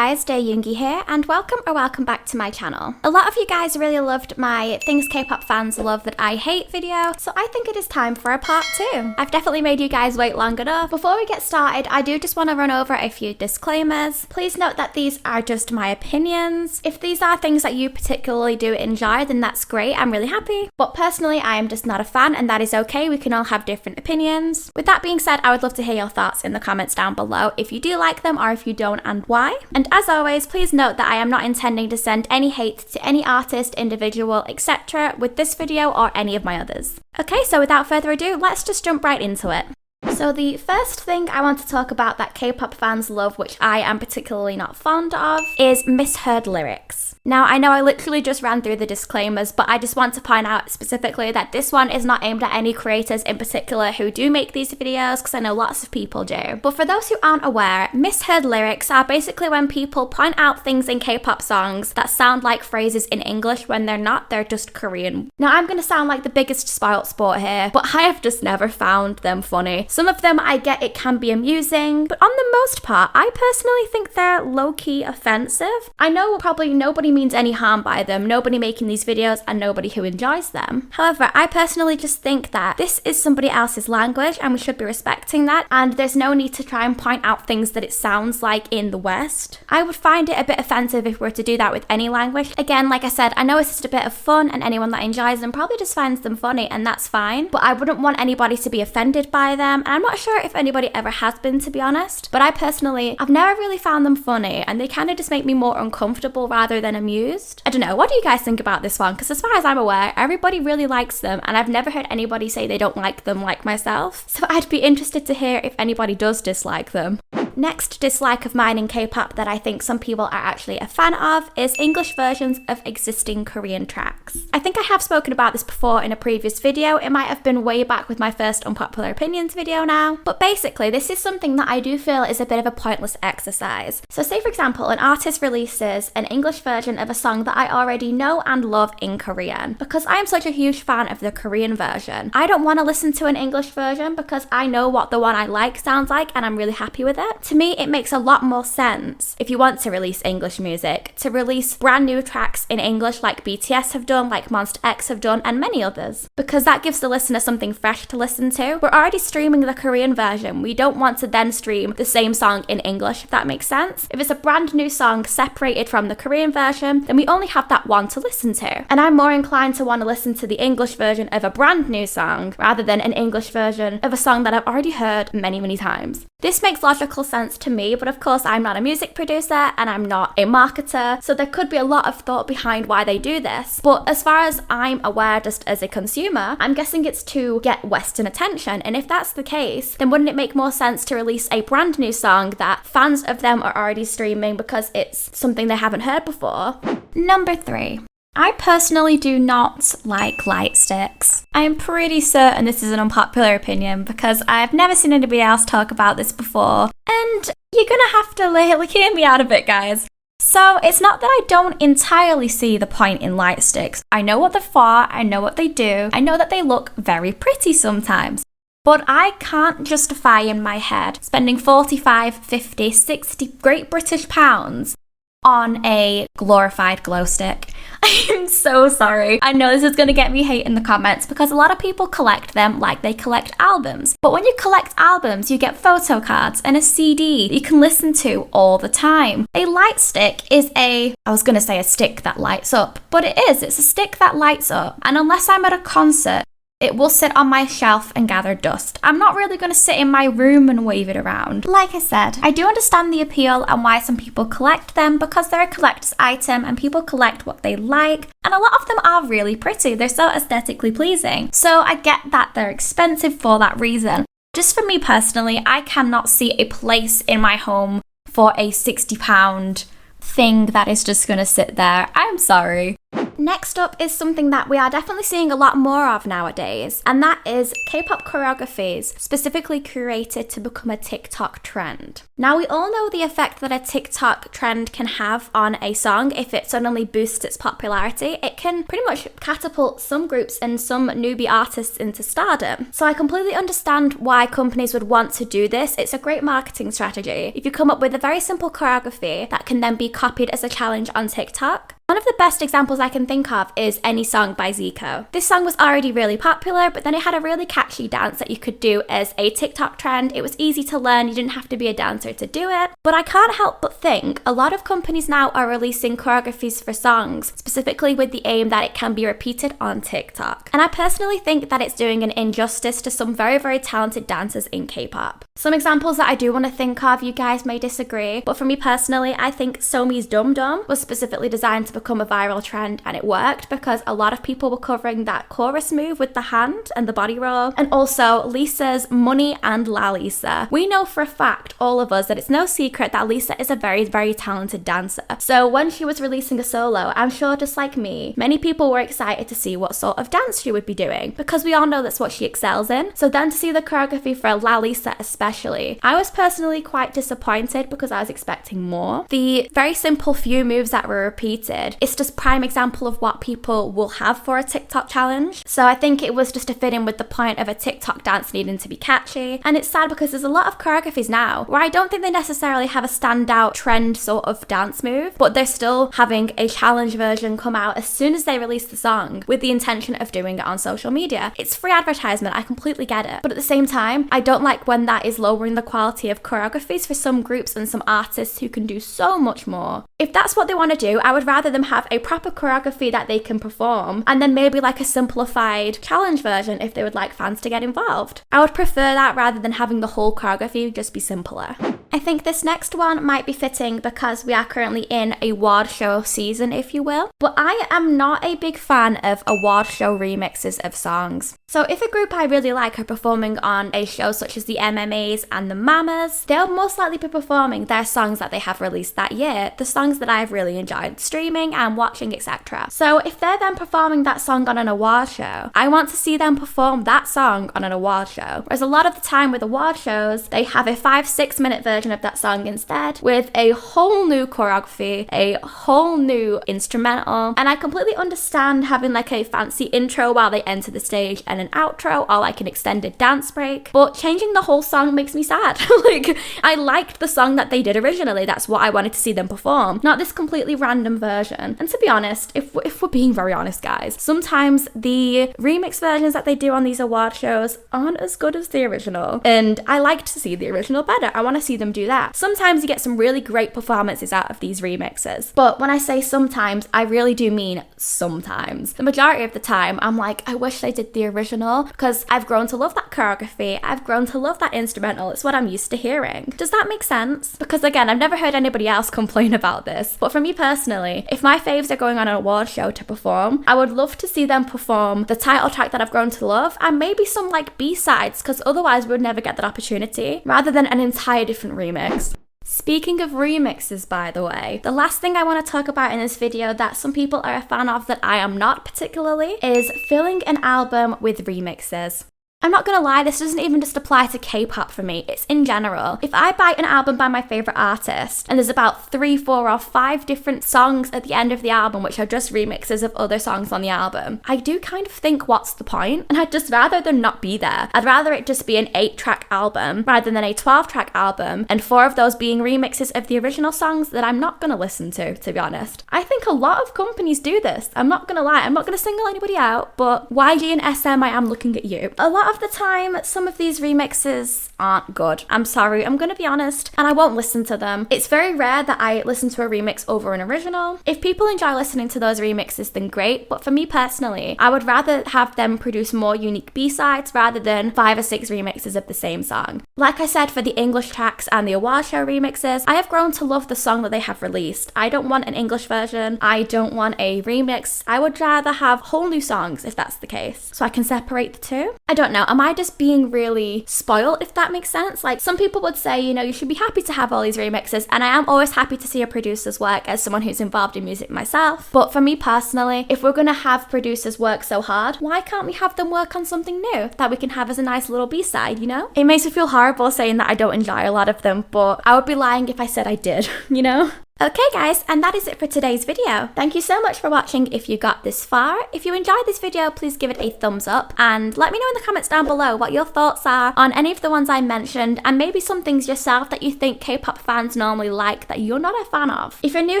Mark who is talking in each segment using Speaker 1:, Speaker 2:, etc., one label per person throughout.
Speaker 1: guys, dearyoongi here, and welcome back to my channel. A lot of you guys really loved my Things K-pop fans love that I hate video, so I think it is time for a part 2. I've definitely made you guys wait long enough. Before we get started, I do just want to run over a few disclaimers. Please note that these are just my opinions. If these are things that you particularly do enjoy, then that's great, I'm really happy. But personally, I am just not a fan, and that is okay, we can all have different opinions. With that being said, I would love to hear your thoughts in the comments down below, if you do like them or if you don't and why. And as always, please note that I am not intending to send any hate to any artist, individual, etc. with this video or any of my others. Okay, so without further ado, let's just jump right into it. So the first thing I want to talk about that K-pop fans love, which I am particularly not fond of, is misheard lyrics. Now, I know I literally just ran through the disclaimers, but I just want to point out specifically that this one is not aimed at any creators in particular who do make these videos, because I know lots of people do. But for those who aren't aware, misheard lyrics are basically when people point out things in K-pop songs that sound like phrases in English when they're not, they're just Korean. Now, I'm going to sound like the biggest spoilt sport here, but I have just never found them funny. Some of them I get it can be amusing, but on the most part, I personally think they're low-key offensive. I know probably nobody means any harm by them, nobody making these videos and nobody who enjoys them. However, I personally just think that this is somebody else's language and we should be respecting that, and there's no need to try and point out things that it sounds like in the West. I would find it a bit offensive if we were to do that with any language. Again, like I said, I know it's just a bit of fun and anyone that enjoys them probably just finds them funny, and that's fine, but I wouldn't want anybody to be offended by them, and I'm not sure if anybody ever has been, to be honest, but I've never really found them funny, and they kind of just make me more uncomfortable rather than amused. I don't know, what do you guys think about this one? Because as far as I'm aware, everybody really likes them, and I've never heard anybody say they don't like them like myself, so I'd be interested to hear if anybody does dislike them. Next dislike of mine in K-pop that I think some people are actually a fan of is English versions of existing Korean tracks. I think I have spoken about this before in a previous video. It might have been way back with my first unpopular opinions video now, but basically this is something that I do feel is a bit of a pointless exercise. So say for example, an artist releases an English version of a song that I already know and love in Korean. Because I am such a huge fan of the Korean version, I don't want to listen to an English version because I know what the one I like sounds like and I'm really happy with it. To me, it makes a lot more sense, if you want to release English music, to release brand new tracks in English like BTS have done, like Monster X have done, and many others. Because that gives the listener something fresh to listen to. We're already streaming the Korean version. We don't want to then stream the same song in English, if that makes sense. If it's a brand new song separated from the Korean version, then we only have that one to listen to. And I'm more inclined to want to listen to the English version of a brand new song rather than an English version of a song that I've already heard many times. This makes logical sense to me, but of course I'm not a music producer and I'm not a marketer, so there could be a lot of thought behind why they do this. But as far as I'm aware, just as a consumer, I'm guessing it's to get Western attention, and if that's the case, then wouldn't it make more sense to release a brand new song that fans of them are already streaming because it's something they haven't heard before? Number 3. I personally do not like light sticks. I am pretty certain this is an unpopular opinion because I've never seen anybody else talk about this before, and you're gonna have to hear me out a bit, guys. So it's not that I don't entirely see the point in light sticks. I know what they're for, I know what they do, I know that they look very pretty sometimes. But I can't justify in my head spending 45, 50, 60 Great British pounds on a glorified glow stick. I'm so sorry. I know this is going to get me hate in the comments because a lot of people collect them like they collect albums. But when you collect albums, you get photo cards and a CD that you can listen to all the time. A light stick is I was going to say a stick that lights up, but it's a stick that lights up. And unless I'm at a concert, it will sit on my shelf and gather dust. I'm not really going to sit in my room and wave it around. Like I said, I do understand the appeal and why some people collect them because they're a collector's item and people collect what they like. And a lot of them are really pretty. They're so aesthetically pleasing. So I get that they're expensive for that reason. Just for me personally, I cannot see a place in my home for a £60 thing that is just going to sit there. I'm sorry. Next up is something that we are definitely seeing a lot more of nowadays, and that is K-pop choreographies, specifically curated to become a TikTok trend. Now, we all know the effect that a TikTok trend can have on a song if it suddenly boosts its popularity. It can pretty much catapult some groups and some newbie artists into stardom. So I completely understand why companies would want to do this. It's a great marketing strategy. If you come up with a very simple choreography that can then be copied as a challenge on TikTok. One of the best examples I can think of is Any Song by Zico. This song was already really popular, but then it had a really catchy dance that you could do as a TikTok trend. It was easy to learn, you didn't have to be a dancer to do it. But I can't help but think a lot of companies now are releasing choreographies for songs, specifically with the aim that it can be repeated on TikTok. And I personally think that it's doing an injustice to some very, very talented dancers in K-pop. Some examples that I do want to think of, you guys may disagree, but for me personally, I think Somi's Dum Dum was specifically designed to become a viral trend, and it worked because a lot of people were covering that chorus move with the hand and the body roll. And also Lisa's Money and La Lisa. We know for a fact, all of us, that it's no secret that Lisa is a very, very talented dancer. So when she was releasing a solo, I'm sure just like me, many people were excited to see what sort of dance she would be doing because we all know that's what she excels in. So then to see the choreography for La Lisa especially, I was personally quite disappointed because I was expecting more. The very simple few moves that were repeated, it's just prime example of what people will have for a TikTok challenge. So I think it was just to fit in with the point of a TikTok dance needing to be catchy. And it's sad because there's a lot of choreographies now where I don't think they necessarily have a standout trend sort of dance move, but they're still having a challenge version come out as soon as they release the song with the intention of doing it on social media. It's free advertisement, I completely get it. But at the same time, I don't like when that is lowering the quality of choreographies for some groups and some artists who can do so much more. If that's what they want to do, I would rather them have a proper choreography that they can perform and then maybe like a simplified challenge version if they would like fans to get involved. I would prefer that rather than having the whole choreography just be simpler. I think this next one might be fitting because we are currently in a award show season, if you will, but I am not a big fan of award show remixes of songs. So if a group I really like are performing on a show such as the MMAs and the Mamas, they'll most likely be performing their songs that they have released that year, the songs that I've really enjoyed streaming and watching, etc. So if they're then performing that song on an award show, I want to see them perform that song on an award show. Whereas a lot of the time with award shows, they have a 5-6 minute version of that song instead with a whole new choreography, a whole new instrumental. And I completely understand having like a fancy intro while they enter the stage and an outro or like an extended dance break, but changing the whole song makes me sad. Like, I liked the song that they did originally. That's what I wanted to see them perform, not this completely random version. And to be honest, if we're being very honest, guys, sometimes the remix versions that they do on these award shows aren't as good as the original. And I like to see the original better. I want to see them do that. Sometimes you get some really great performances out of these remixes. But when I say sometimes, I really do mean sometimes. The majority of the time, I'm like, I wish they did the original because I've grown to love that choreography. I've grown to love that instrumental. It's what I'm used to hearing. Does that make sense? Because again, I've never heard anybody else complain about this. But for me personally, if my faves are going on an award show to perform, I would love to see them perform the title track that I've grown to love and maybe some like B-sides, because otherwise we would never get that opportunity, rather than an entire different remix. Speaking of remixes, by the way, the last thing I want to talk about in this video that some people are a fan of that I am not particularly is filling an album with remixes. I'm not gonna lie, this doesn't even just apply to K-pop for me, it's in general. If I buy an album by my favourite artist and there's about 3, 4 or 5 different songs at the end of the album which are just remixes of other songs on the album, I do kind of think, what's the point? And I'd just rather them not be there. I'd rather it just be an 8-track album rather than a 12-track album and 4 of those being remixes of the original songs that I'm not gonna listen to be honest. I think a lot of companies do this. I'm not gonna lie, I'm not gonna single anybody out, but YG and SM, I am looking at you. A lot of the time, some of these remixes aren't good. I'm sorry, I'm gonna be honest, and I won't listen to them. It's very rare that I listen to a remix over an original. If people enjoy listening to those remixes, then great, but for me personally, I would rather have them produce more unique B-sides rather than 5 or 6 remixes of the same song. Like I said, for the English tracks and the award show remixes, I have grown to love the song that they have released. I don't want an English version, I don't want a remix. I would rather have whole new songs if that's the case, so I can separate the two. I don't know, Now, am I just being really spoiled, if that makes sense? Like, some people would say, you know, you should be happy to have all these remixes, and I am always happy to see a producer's work as someone who's involved in music myself. But for me personally, if we're gonna have producers work so hard, why can't we have them work on something new that we can have as a nice little B-side, you know? It makes me feel horrible saying that I don't enjoy a lot of them, but I would be lying if I said I did, you know? Okay guys, and that is it for today's video. Thank you so much for watching if you got this far. If you enjoyed this video, please give it a thumbs up and let me know in the comments down below what your thoughts are on any of the ones I mentioned, and maybe some things yourself that you think K-pop fans normally like that you're not a fan of. If you're new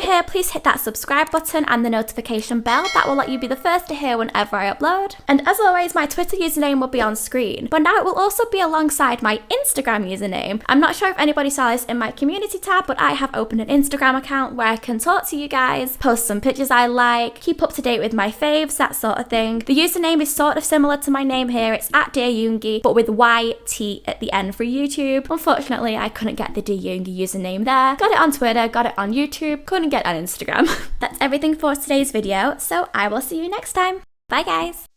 Speaker 1: here, please hit that subscribe button and the notification bell. That will let you be the first to hear whenever I upload. And as always, my Twitter username will be on screen, but now it will also be alongside my Instagram username. I'm not sure if anybody saw this in my community tab, but I have opened an Instagram account where I can talk to you guys, post some pictures I like, keep up to date with my faves, that sort of thing. The username is sort of similar to my name here. It's at dearyoongi, but with YT at the end for YouTube. Unfortunately, I couldn't get the dearyoongi username there. Got it on Twitter, got it on YouTube, couldn't get it on Instagram. That's everything for today's video, so I will see you next time. Bye guys!